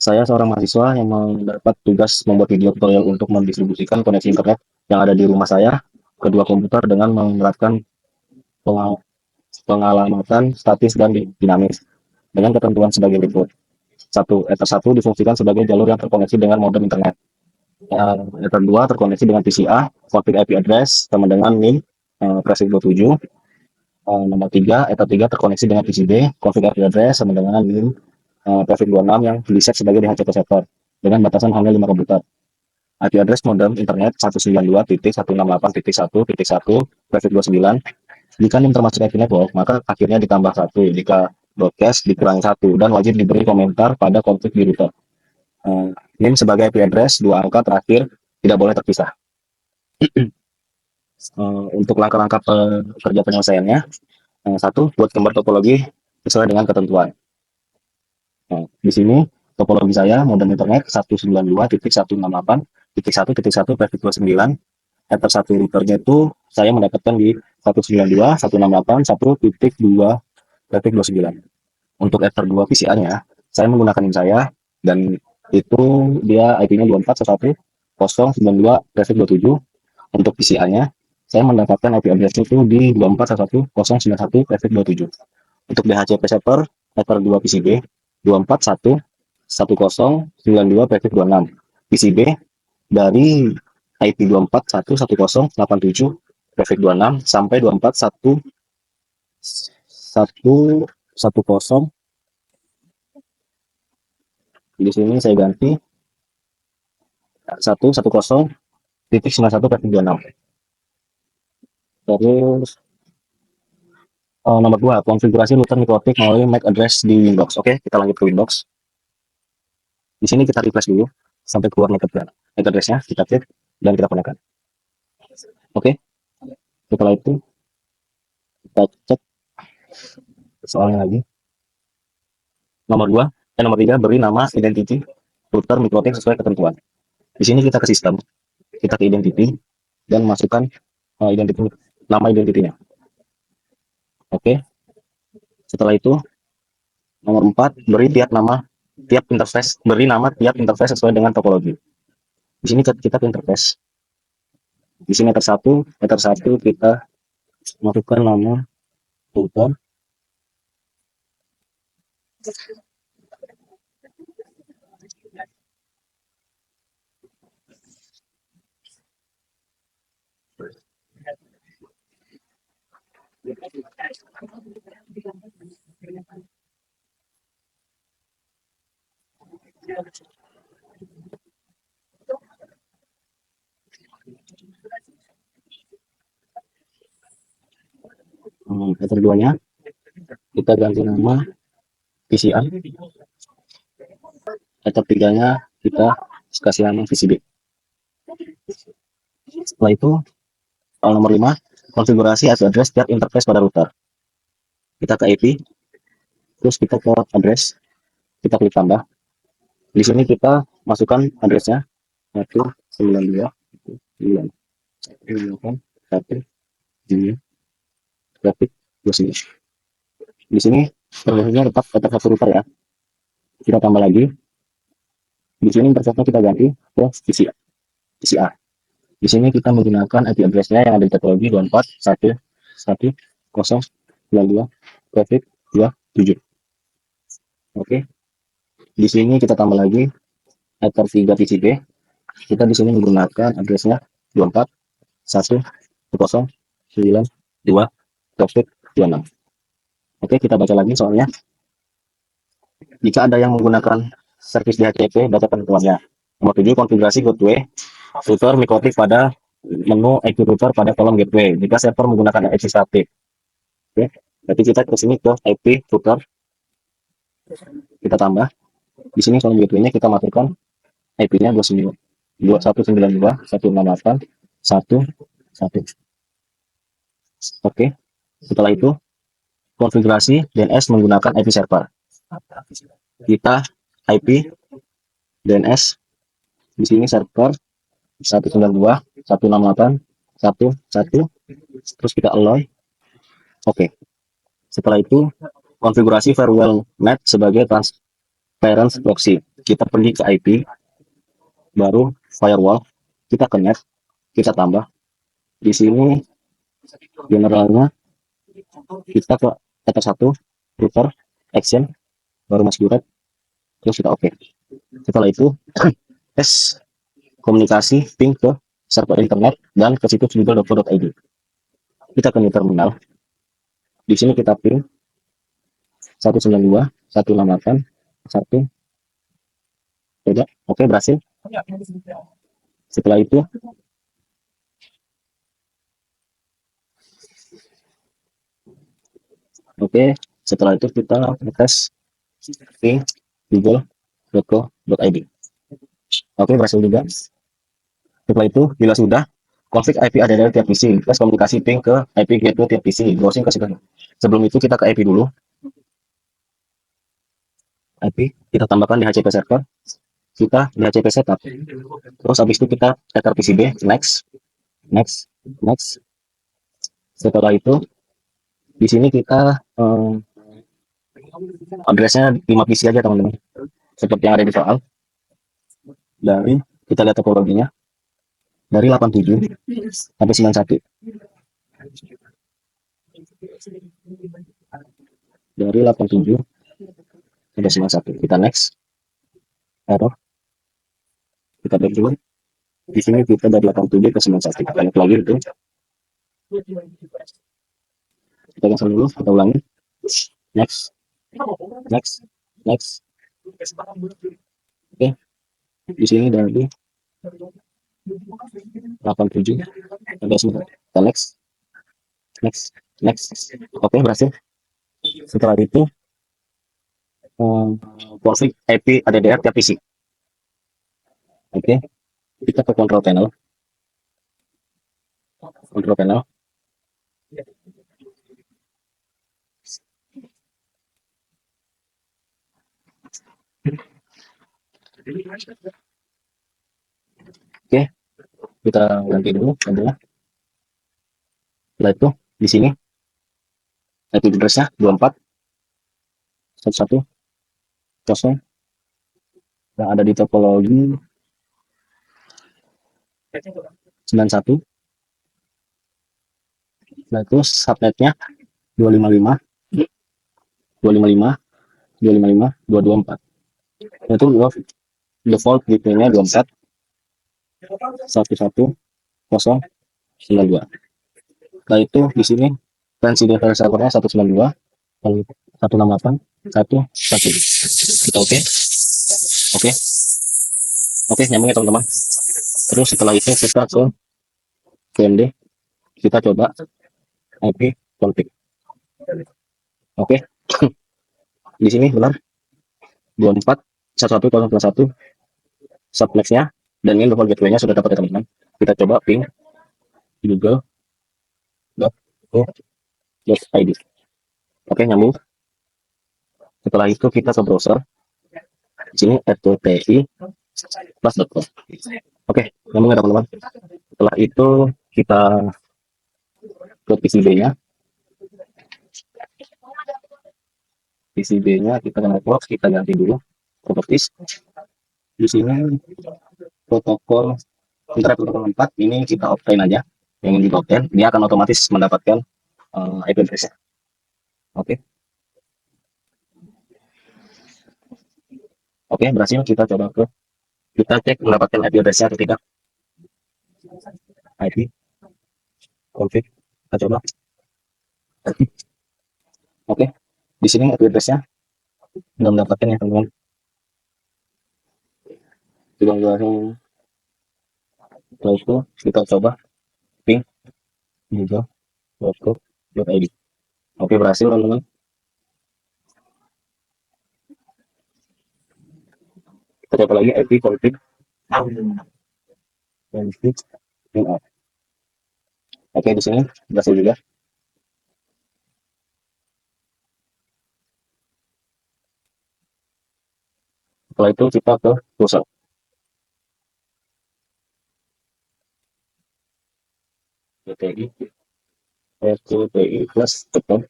Saya seorang mahasiswa yang mendapat tugas membuat video tutorial untuk mendistribusikan koneksi internet yang ada di rumah saya ke dua komputer dengan menerapkan pengalamatan statis dan dinamis dengan ketentuan sebagai berikut. Satu, Ether 1 difungsikan sebagai jalur yang terkoneksi dengan modem internet. Ether 2 terkoneksi dengan PCA, config IP address sama dengan NIM, prefix 27. Nomor 3, Ether 3 terkoneksi dengan PCB, config IP address sama dengan NIM, prefix 26 yang diset sebagai DHCP server dengan batasan hanya 5 komputer. IP address modem internet 192.168.1.1 prefix 29. Jika NIM termasuk IP network, maka akhirnya ditambah 1. Jika broadcast dikurangi 1 dan wajib diberi komentar pada konflik di router. NIM sebagai IP address 2 angka terakhir tidak boleh terpisah. Untuk langkah-langkah kerja penyelesaiannya, satu, buat gambar topologi sesuai dengan ketentuan. Di sini topologi saya modem internet 192.168.1.1 prefix 29. Ether 1 routernya itu saya mendapatkan di 192.168.1.2 prefix 29. Untuk Ether 2 PCA-nya saya menggunakan NIM saya dan itu dia IP-nya 24.1.0.92 prefix 27. Untuk PCA-nya saya mendapatkan IP address itu di 24.1.0.91 prefix 27. Untuk DHCP server Ether 2 PCB 24.1.10.92 prefix 26. PCB dari IP 24.1.10.87 prefix 26 sampai 24.1.1.10. Di sini saya ganti 1.1.0.91 prefix 26. Terus nomor 2, konfigurasi router mikrotik melalui MAC address di Windows. Oke, kita lanjut ke Windows. Di sini kita refresh dulu sampai keluar MAC address-nya, kita klik dan kita gunakan. Oke, setelah itu kita cek soalnya lagi. Nomor 3, beri nama identity router mikrotik sesuai ketentuan. Di sini kita ke sistem, kita ke identity dan masukkan nama identitinya. Oke. Setelah itu nomor 4, beri nama tiap interface sesuai dengan topologi. Di sini kita ke interface. Di sini Ether 1 kita masukkan nama router. Ether 2-nya kita ganti nama PCA. Ether 3-nya kita kasih nama PCB. Setelah itu nomor 5, konfigurasi IP address tiap interface pada router. Kita ke IP, terus kita ke address, kita klik tambah. Di sini kita masukkan addressnya 192.168.1.2. Di sini interface-nya tetap satu router ya. Kita tambah lagi. Di sini interface-nya kita ganti ke PCA. Di sini kita menggunakan IP address-nya yang ada di topologi 24.1.10.92 prefix 27. Oke. Di sini kita tambah lagi Ether 3 PCB. Kita di sini menggunakan address-nya 24.1.10.92 prefix 26. Oke, kita baca lagi soalnya. Jika ada yang menggunakan servis DHCP, baca ketentuannya. Nomor 7, konfigurasi gateway router mikrotik pada menu IP router pada kolom gateway jika server menggunakan IP statik. Oke, berarti kita ke sini ke IP router, kita tambah. Di sini kolom gateway-nya kita masukkan IP-nya 192.168.1.1. Oke, setelah itu konfigurasi DNS menggunakan IP server. Kita IP DNS di sini server 192.168.1.1, terus kita alloy. Oke. Setelah itu konfigurasi firewall NAT sebagai transparency proxy. kita pergi ke IP, baru firewall, kita connect, kita tambah. Di sini generalnya kita ke ether 1, router, action, baru masuk duret, terus kita oke. Setelah itu tes komunikasi ping ke server internet dan ke situs google.co.id. Kita ke new terminal. Di sini kita ping 192.168.1. Coba, oke, berhasil. Setelah itu setelah itu kita tes ping google.co.id. Oke, berhasil juga. Setelah itu, bila sudah, config IP ada dari tiap PC, plus komunikasi ping ke IP gateway tiap PC, browsing ke situ. Sebelum itu kita ke IP dulu. IP kita tambahkan di HCP server, kita di HCP setup. Terus habis itu kita tether PCB, next. Setelah itu, di sini kita addressnya 5 PC aja teman-teman, seperti yang ada di soal. Dari kita lihat topologinya dari 87 sampai 91. Dari 87 sampai 91. Kita next. Error. Kita back dulu. Di sini kita dari 87 ke 91. Kita lihat lagi itu. Kita cancel dulu. Kita ulangi. Next. Oke. Di sini dari 87 sampai 91. Kita next. Oke, berhasil. Setelah itu config IP ADDR tiap PC. Oke, kita ke control panel. Oke, kita ganti dulu adalah. Setelah itu di sini IP address-nya 24.110 yang ada di topologi 91. Nah, itu subnetnya 255.254. Itu default gateway-nya 24.110.92. Setelah itu di sini range identifier servernya 192.168.1.1. Kita oke. Oke, nyambung ya teman-teman. Terus setelah itu kita ke VMD, kita coba IP config. Oke. Di sini benar 24.110.1 subnext-nya dan ini default gateway-nya sudah dapat ya teman-teman. Kita coba ping google.co.id. Oke, nyambung. Setelah itu kita ke browser. Di sini f2ti plus.com. Oke, nyambung ya teman-teman. Setelah itu kita ke PCB-nya. Kita network, kita ganti dulu properties. Di sini protokol internet protokol 4 ini kita obtain aja. Yang ini kita obtain, dia akan otomatis mendapatkan IP address-nya. Oke, berhasil. Kita coba kita cek mendapatkan IP address-nya atau tidak. IP config, kita coba. Oke, di sini IP address-nya sudah mendapatkan ya teman-teman. Setelah itu kita coba ping google.co.id. Oke, berhasil teman-teman. Kita coba lagi IP config. Oke, di sini berhasil juga. Setelah itu kita ke browser. FTI plus.com.